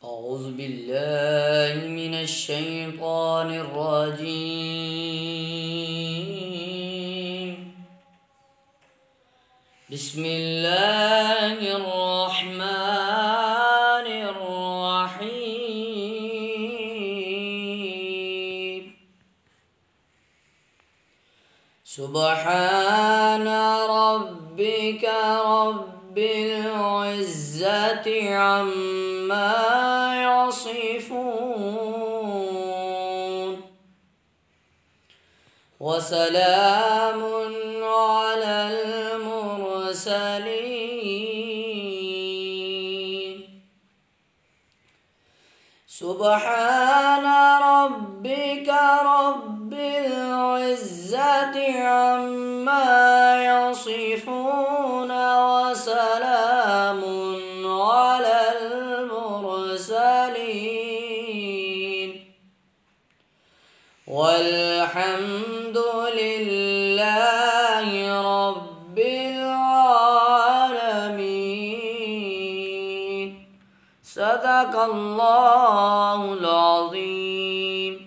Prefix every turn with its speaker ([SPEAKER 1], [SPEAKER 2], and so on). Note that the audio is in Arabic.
[SPEAKER 1] أعوذ بالله من الشيطان الرجيم. بسم الله الرحمن الرحيم. سبحان ربك رب العزة عما يصفون وسلام على المرسلين. سبحان ربك رب العزة عما يصفون وسلام على المرسلين والحمد لله رب العالمين. صدق الله العظيم.